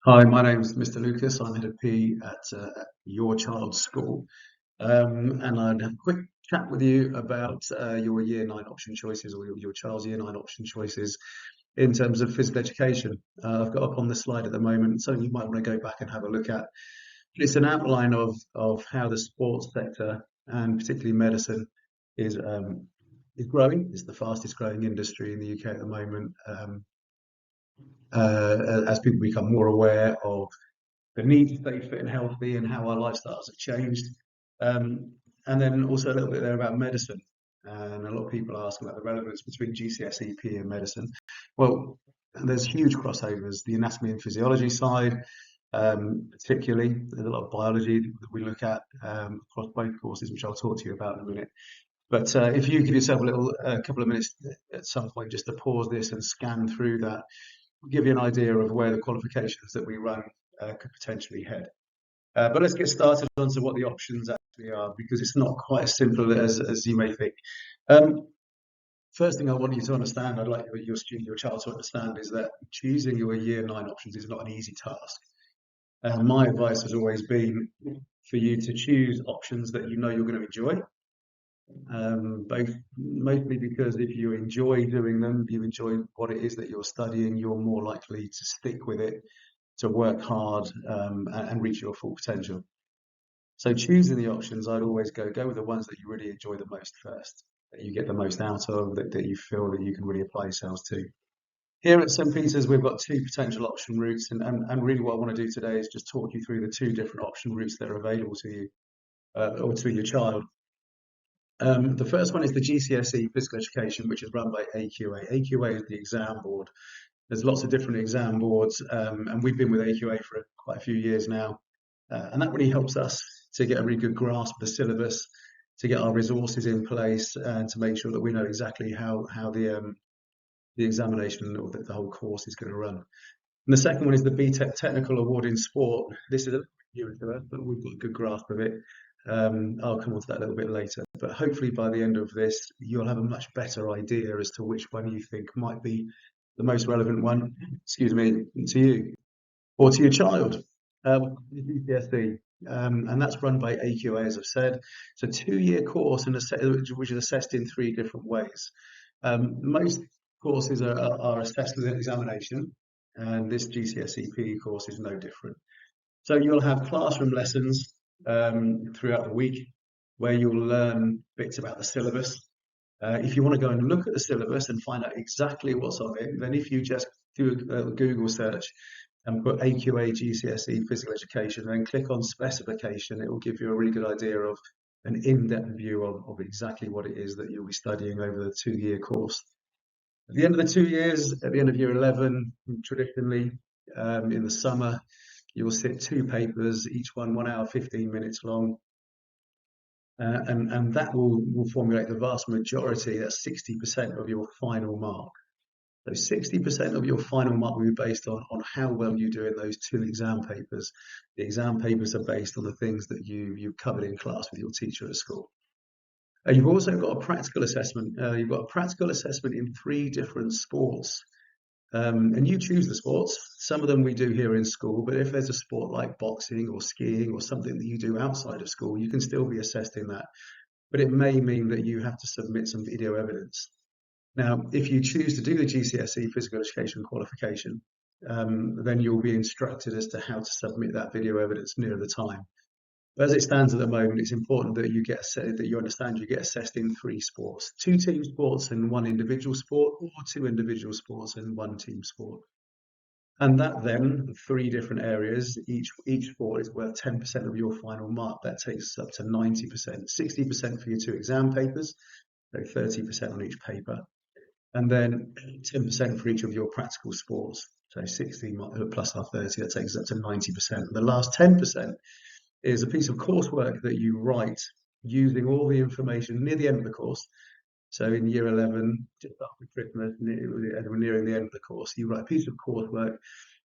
Hi, my name's Mr. Lucas. I'm head of PE at your child's school, and I'd have a quick chat with you about your Year 9 option choices or your child's Year 9 option choices in terms of physical education. I've got up on the slide at the moment something you might want to go back and have a look at. It's an outline of how the sports sector and particularly medicine is um, is growing. It's the fastest growing industry in the UK at the moment. As people become more aware of the need to stay fit and healthy and how our lifestyles have changed. Um, and then also a little bit there about medicine. And a lot of people ask about the relevance between GCSE, PE and medicine. Well, there's huge crossovers. The anatomy and physiology side, particularly, there's a lot of biology that we look at across both courses, which I'll talk to you about in a minute. But if you give yourself a little couple of minutes at some point just to pause this and scan through that, will give you an idea of where the qualifications that we run could potentially head. But let's get started onto what the options actually are, because it's not quite as simple as you may think. Um, First thing I want you to understand, I'd like your student, your child to understand, is that choosing your Year 9 options is not an easy task. My advice has always been for you to choose options that you know you're going to enjoy, both mostly because if you enjoy doing them, you enjoy what it is that you're studying, you're more likely to stick with it, to work hard, and reach your full potential. So choosing the options, I'd always go with the ones that you really enjoy the most first, that you get the most out of, that you feel that you can really apply yourselves to. Here at St. Peter's, we've got two potential option routes, and really what I want to do today is just talk you through the two different option routes that are available to you or to your child. The first one is the GCSE physical education, which is run by AQA. AQA is the exam board. There's lots of different exam boards, and we've been with AQA for quite a few years now. And that really helps us to get a really good grasp of the syllabus, to get our resources in place, and to make sure that we know exactly how the examination or the whole course is going to run. And the second one is the BTEC Technical Award in Sport. This is a newer to us, but we've got a good grasp of it. I'll come on to that a little bit later. But hopefully by the end of this, you'll have a much better idea as to which one you think might be the most relevant one, excuse me, to you or to your child. The GCSE, and that's run by AQA, as I've said. It's a 2-year course which is assessed in 3 different ways. Most courses are assessed with an examination, and this GCSE PE course is no different. So you'll have classroom lessons throughout the week where you'll learn bits about the syllabus. If you want to go and look at the syllabus and find out exactly what's on it, then if you just do a Google search and put AQA GCSE physical education and then click on specification, it will give you a really good idea of an in-depth view of exactly what it is that you'll be studying over the 2-year course. At the end of the 2 years, at the end of year 11, traditionally in the summer, you will sit 2 papers, each one 1 hour, 15 minutes long. And that will formulate the vast majority, that's 60% of your final mark. So 60% of your final mark will be based on how well you do in those 2 exam papers. The exam papers are based on the things that you covered in class with your teacher at school. You've also got a practical assessment. You've got a practical assessment in 3 different sports. And you choose the sports. Some of them we do here in school, but if there's a sport like boxing or skiing or something that you do outside of school, you can still be assessed in that. But it may mean that you have to submit some video evidence. Now, if you choose to do the GCSE physical education qualification, then you'll be instructed as to how to submit that video evidence near the time. But as it stands at the moment, it's important that you understand you get assessed in 3 sports: 2 team sports and 1 individual sport, or 2 individual sports and 1 team sport. And that then, 3 different areas, each sport is worth 10% of your final mark. That takes us up to 90%, 60% for your 2 exam papers, so 30% on each paper, and then 10% for each of your practical sports. So 60 plus our 30, that takes us up to 90%. The last 10% is a piece of coursework that you write using all the information near the end of the course. So in year 11, just after Christmas, nearing the end of the course, you write a piece of coursework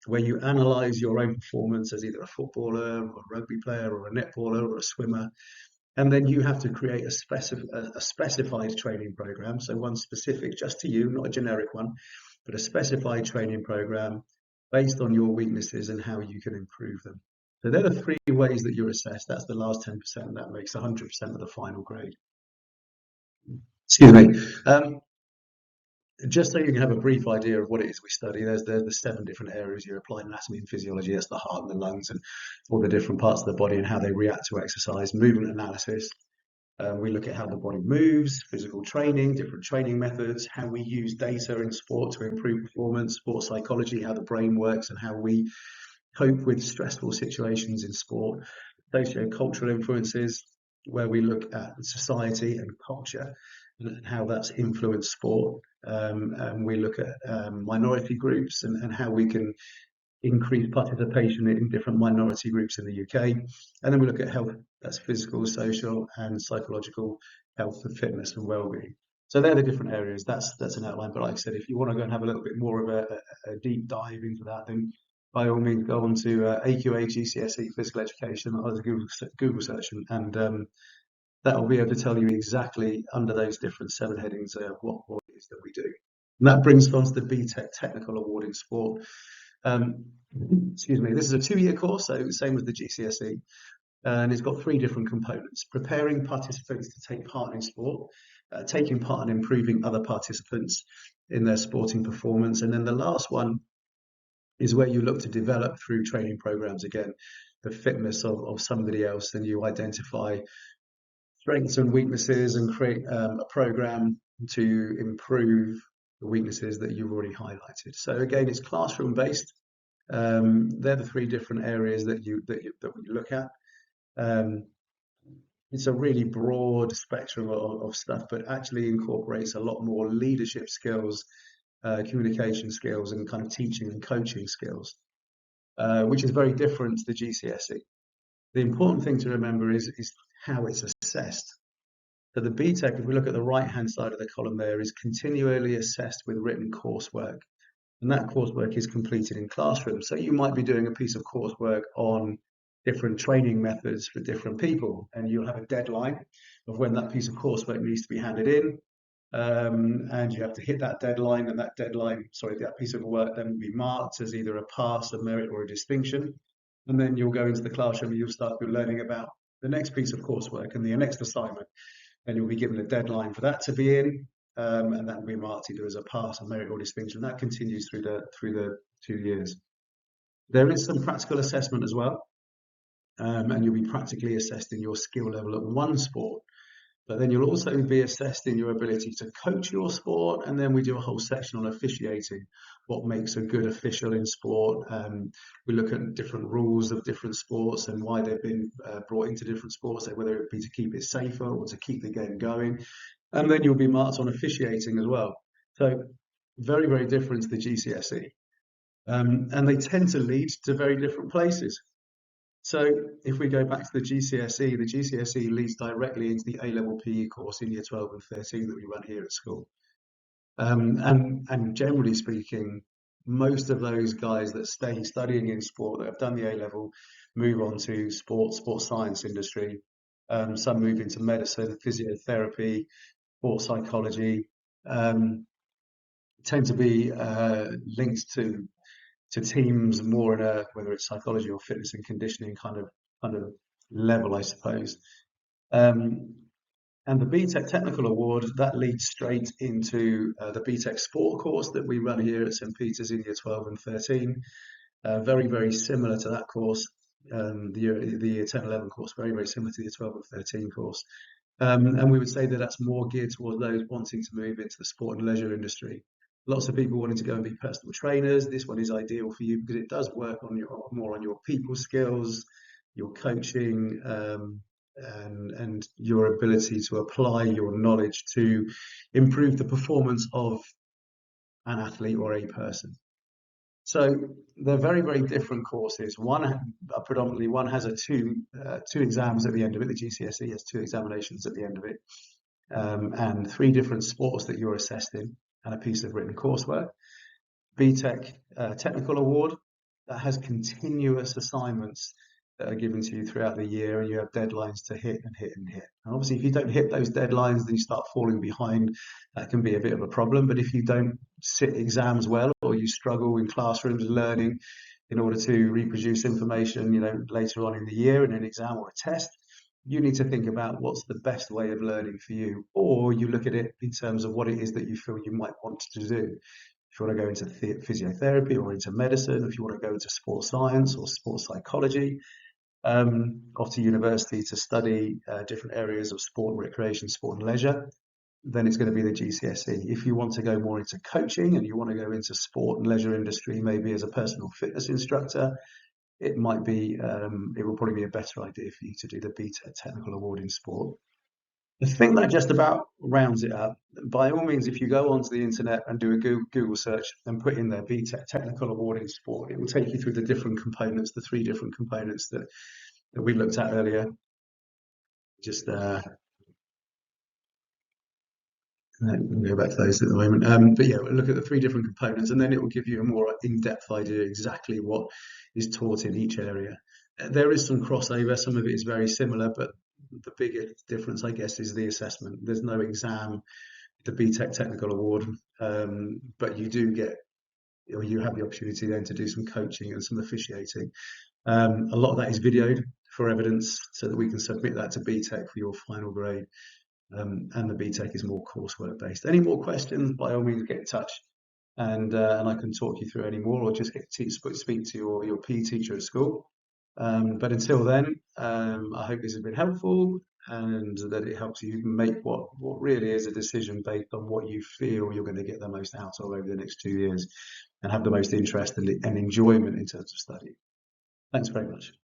where you analyse your own performance as either a footballer or a rugby player or a netballer or a swimmer. And then you have to create a specified training program. So one specific just to you, not a generic one, but a specified training program based on your weaknesses and how you can improve them. So they're the three ways that you're assessed. That's the last 10%. That makes 100% of the final grade. Excuse me. Just so you can have a brief idea of what it is we study, there's the 7 different areas: your applied anatomy and physiology, that's the heart and the lungs and all the different parts of the body and how they react to exercise. Movement analysis, we look at how the body moves, physical training, different training methods, how we use data in sport to improve performance, sports psychology, how the brain works and how we cope with stressful situations in sport. Socio-cultural influences, where we look at society and culture and how that's influenced sport. And we look at minority groups and how we can increase participation in different minority groups in the UK. And then we look at health, that's physical, social, and psychological health and fitness and well-being. So they're the different areas. That's an outline. But like I said, if you want to go and have a little bit more of a deep dive into that, then by all means go on to AQA GCSE Physical Education or the Google search, and that will be able to tell you exactly under those different 7 headings what it is that we do. And that brings us on to the BTEC Technical Award in Sport. Excuse me, this is a 2-year course, so same as the GCSE, and it's got 3 different components: preparing participants to take part in sport, taking part in improving other participants in their sporting performance, and then the last one is where you look to develop through training programs, again, the fitness of somebody else, and you identify strengths and weaknesses and create a program to improve the weaknesses that you've already highlighted. So again, it's classroom based. They're the 3 different areas that we look at. It's a really broad spectrum of stuff, but actually incorporates a lot more leadership skills, communication skills, and kind of teaching and coaching skills, which is very different to the GCSE. The important thing to remember is how it's assessed. So the BTEC, if we look at the right-hand side of the column there, is continually assessed with written coursework. And that coursework is completed in classrooms. So you might be doing a piece of coursework on different training methods for different people, and you'll have a deadline of when that piece of coursework needs to be handed in. And you have to hit that deadline, and that piece of work then will be marked as either a pass, a merit, or a distinction. And then you'll go into the classroom and you'll start learning about the next piece of coursework and the next assignment. And you'll be given a deadline for that to be in, and that will be marked either as a pass, a merit, or distinction. That continues through the 2 years. There is some practical assessment as well, and you'll be practically assessed in your skill level at one sport. But then you'll also be assessed in your ability to coach your sport, and then we do a whole section on officiating, what makes a good official in sport. We look at different rules of different sports and why they've been brought into different sports, whether it be to keep it safer or to keep the game going. And then you'll be marked on officiating as well. So very, very different to the GCSE. And they tend to lead to very different places. So if we go back to the GCSE leads directly into the A-level PE course in year 12 and 13 that we run here at school. And generally speaking, most of those guys that stay studying in sport, that have done the A-level, move on to sports science industry. Some move into medicine, physiotherapy, sports psychology, tend to be linked to teams more in a, whether it's psychology or fitness and conditioning kind of level, I suppose. And the BTEC Technical Award, that leads straight into the BTEC Sport course that we run here at St Peter's in year 12 and 13. Very, very similar to that course, the year 10, 11 course, very, very similar to the year 12 and 13 course. And we would say that that's more geared towards those wanting to move into the sport and leisure industry. Lots of people wanting to go and be personal trainers. This one is ideal for you because it does work on more on your people skills, your coaching, and your ability to apply your knowledge to improve the performance of an athlete or a person. So they're very, very different courses. One has two exams at the end of it. The GCSE has 2 examinations at the end of it, and 3 different sports that you're assessed in, and a piece of written coursework. BTEC Technical Award, that has continuous assignments that are given to you throughout the year, and you have deadlines to hit and hit and hit. And obviously, if you don't hit those deadlines, then you start falling behind. That can be a bit of a problem. But if you don't sit exams well, or you struggle in classrooms learning in order to reproduce information, later on in the year in an exam or a test, you need to think about what's the best way of learning for you, or you look at it in terms of what it is that you feel you might want to do. If you want to go into physiotherapy or into medicine, if you want to go into sports science or sports psychology, off to university to study different areas of sport and recreation, sport and leisure, then it's going to be the GCSE. If you want to go more into coaching and you want to go into sport and leisure industry, maybe as a personal fitness instructor, it might be, it will probably be a better idea for you to do the BTEC Technical Award in Sport. I think that just about rounds it up. By all means, if you go onto the internet and do a Google search and put in there BTEC Technical Award in Sport, it will take you through the different components, the three different components that we looked at earlier. Just we'll go back to those at the moment. But yeah, we'll look at the three different components, and then it will give you a more in-depth idea exactly what is taught in each area. There is some crossover. Some of it is very similar, but the biggest difference, I guess, is the assessment. There's no exam, the BTEC Technical Award, but you do get, or you have the opportunity then to do some coaching and some officiating. A lot of that is videoed for evidence so that we can submit that to BTEC for your final grade. And the BTEC is more coursework based. Any more questions, by all means, get in touch, and I can talk you through any more, or just speak to your PE teacher at school. But until then, I hope this has been helpful, and that it helps you make what really is a decision based on what you feel you're going to get the most out of over the next 2 years, and have the most interest and enjoyment in terms of study. Thanks very much.